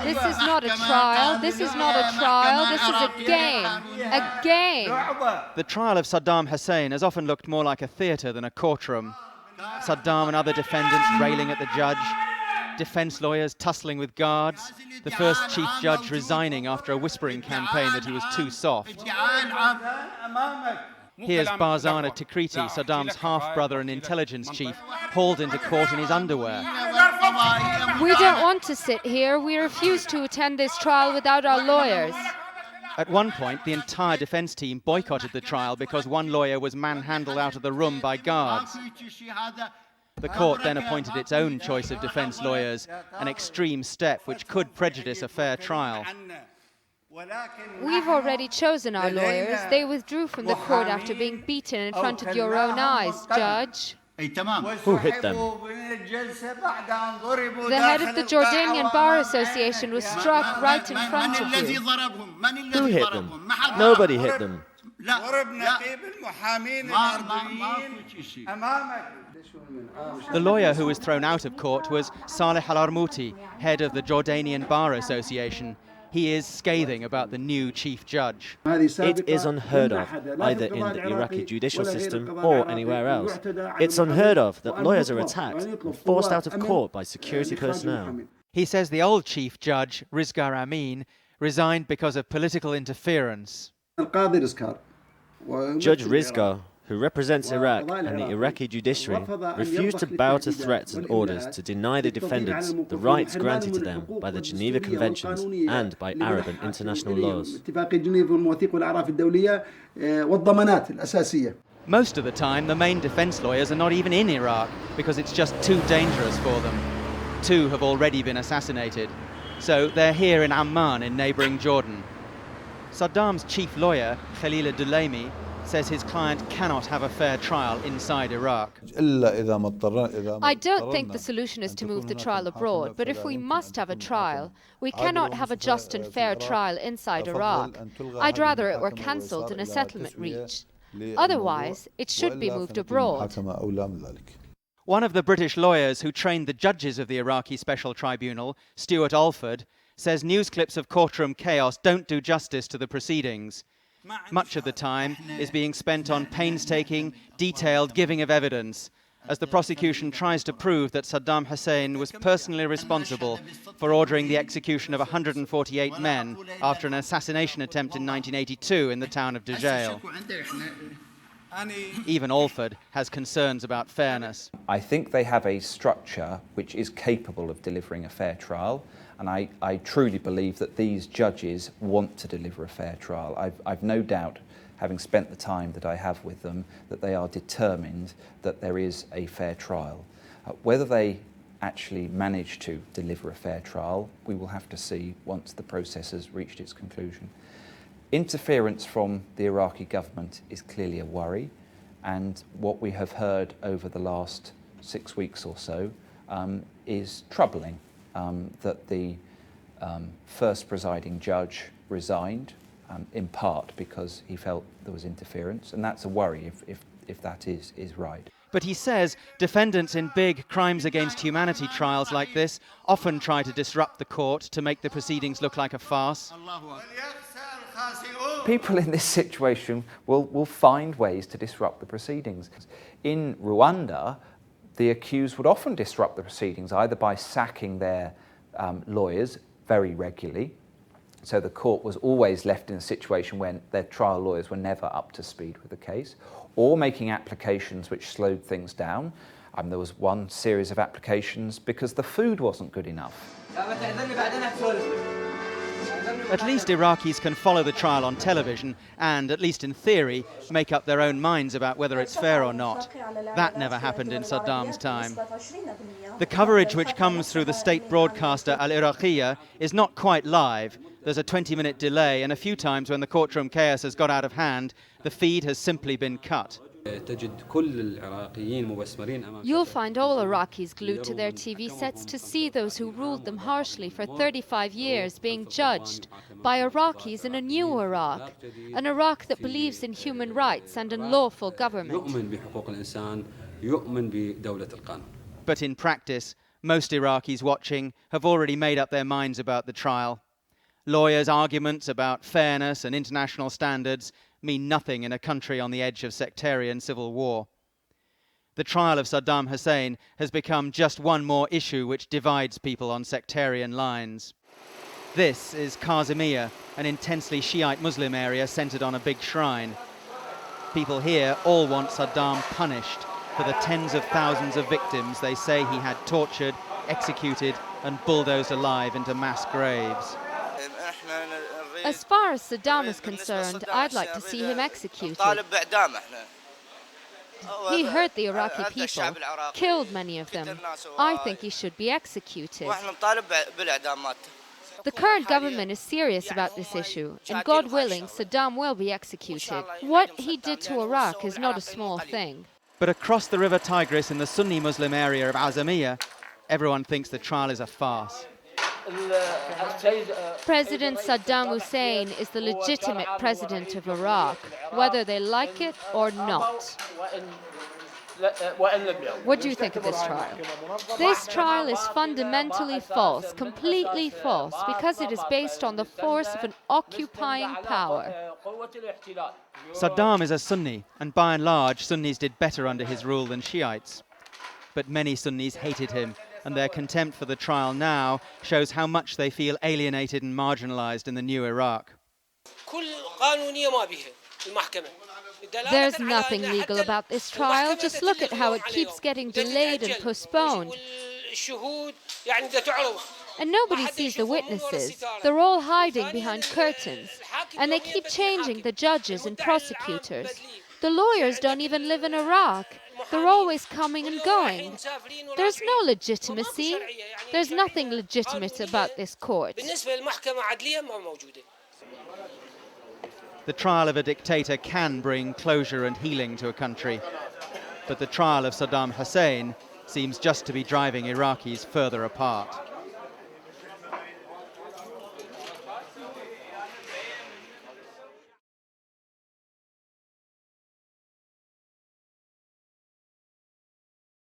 This is not a trial. This is not a trial. This is a game. A game. The trial of Saddam Hussein has often looked more like a theatre than a courtroom. Saddam and other defendants railing at the judge, defence lawyers tussling with guards, the first chief judge resigning after a whispering campaign that he was too soft. Here's Barzana Tikriti, Saddam's half-brother and intelligence chief, hauled into court in his underwear. We don't want to sit here. We refuse to attend this trial without our lawyers. At one point, the entire defence team boycotted the trial because one lawyer was manhandled out of the room by guards. The court then appointed its own choice of defence lawyers, an extreme step which could prejudice a fair trial. We've already chosen our lawyers. They withdrew from the court after being beaten in front of your own eyes, Judge. Who hit them? The head of the Jordanian Bar Association was struck right in front of you. Who hit them? Nobody hit them. The lawyer who was thrown out of court was Saleh Al-Armouti, head of the Jordanian Bar Association. He is scathing about the new chief judge. It is unheard of, either in the Iraqi judicial system or anywhere else. It's unheard of that lawyers are attacked and forced out of court by security personnel. He says the old chief judge, Rizgar Amin, resigned because of political interference. Judge Rizgar, who represents Iraq and the Iraqi judiciary, refused to bow to threats and orders to deny the defendants the rights granted to them by the Geneva Conventions and by Arab and international laws. Most of the time, the main defence lawyers are not even in Iraq because it's just too dangerous for them. 2 have already been assassinated, so they're here in Amman in neighbouring Jordan. Saddam's chief lawyer, Khalil Dulaimi, says his client cannot have a fair trial inside Iraq. I don't think the solution is to move the trial abroad, but if we must have a trial, we cannot have a just and fair trial inside Iraq. I'd rather it were cancelled and a settlement reached. Otherwise, it should be moved abroad. One of the British lawyers who trained the judges of the Iraqi Special Tribunal, Stuart Alford, says news clips of courtroom chaos don't do justice to the proceedings. Much of the time is being spent on painstaking, detailed giving of evidence, as the prosecution tries to prove that Saddam Hussein was personally responsible for ordering the execution of 148 men after an assassination attempt in 1982 in the town of Dujail. Even Alford has concerns about fairness. I think they have a structure which is capable of delivering a fair trial, and I truly believe that these judges want to deliver a fair trial. I've no doubt, having spent the time that I have with them, that they are determined that there is a fair trial. Whether they actually manage to deliver a fair trial, we will have to see once the process has reached its conclusion. Interference from the Iraqi government is clearly a worry, and what we have heard over the last 6 weeks or so is troubling. That the first presiding judge resigned, in part because he felt there was interference, and that's a worry if that is right. But he says defendants in big crimes against humanity trials like this often try to disrupt the court to make the proceedings look like a farce. People in this situation will find ways to disrupt the proceedings. In Rwanda, the accused would often disrupt the proceedings either by sacking their lawyers very regularly, so the court was always left in a situation when their trial lawyers were never up to speed with the case, or making applications which slowed things down. There was one series of applications because the food wasn't good enough. At least Iraqis can follow the trial on television and, at least in theory, make up their own minds about whether it's fair or not. That never happened in Saddam's time. The coverage which comes through the state broadcaster Al-Iraqiyya is not quite live. There's a 20-minute delay, and a few times when the courtroom chaos has got out of hand, the feed has simply been cut. You'll find all Iraqis glued to their TV sets to see those who ruled them harshly for 35 years being judged by Iraqis in a new Iraq, an Iraq that believes in human rights and in lawful government. But in practice, Most Iraqis watching have already made up their minds about the trial. Lawyers' arguments about fairness and international standards mean nothing in a country on the edge of sectarian civil war. The trial of Saddam Hussein has become just one more issue which divides people on sectarian lines. This is Azamiya, an intensely Shiite Muslim area centered on a big shrine. People here all want Saddam punished for the tens of thousands of victims they say he had tortured, executed and bulldozed alive into mass graves. As far as Saddam is concerned, I'd like to see him executed. He hurt the Iraqi people, killed many of them. I think he should be executed. The current government is serious about this issue, and God willing, Saddam will be executed. What he did to Iraq is not a small thing. But across the River Tigris in the Sunni Muslim area of Azamiya, everyone thinks the trial is a farce. President Saddam Hussein is the legitimate president of Iraq, whether they like it or not. What do you think of this trial? This trial is fundamentally false, completely false, because it is based on the force of an occupying power. Saddam is a Sunni, and by and large, Sunnis did better under his rule than Shiites. But many Sunnis hated him, and their contempt for the trial now shows how much they feel alienated and marginalized in the new Iraq. There's nothing legal about this trial. Just look at how it keeps getting delayed and postponed. And nobody sees the witnesses. They're all hiding behind curtains. And they keep changing the judges and prosecutors. The lawyers don't even live in Iraq. They're always coming and going. There's no legitimacy. There's nothing legitimate about this court. The trial of a dictator can bring closure and healing to a country. But the trial of Saddam Hussein seems just to be driving Iraqis further apart.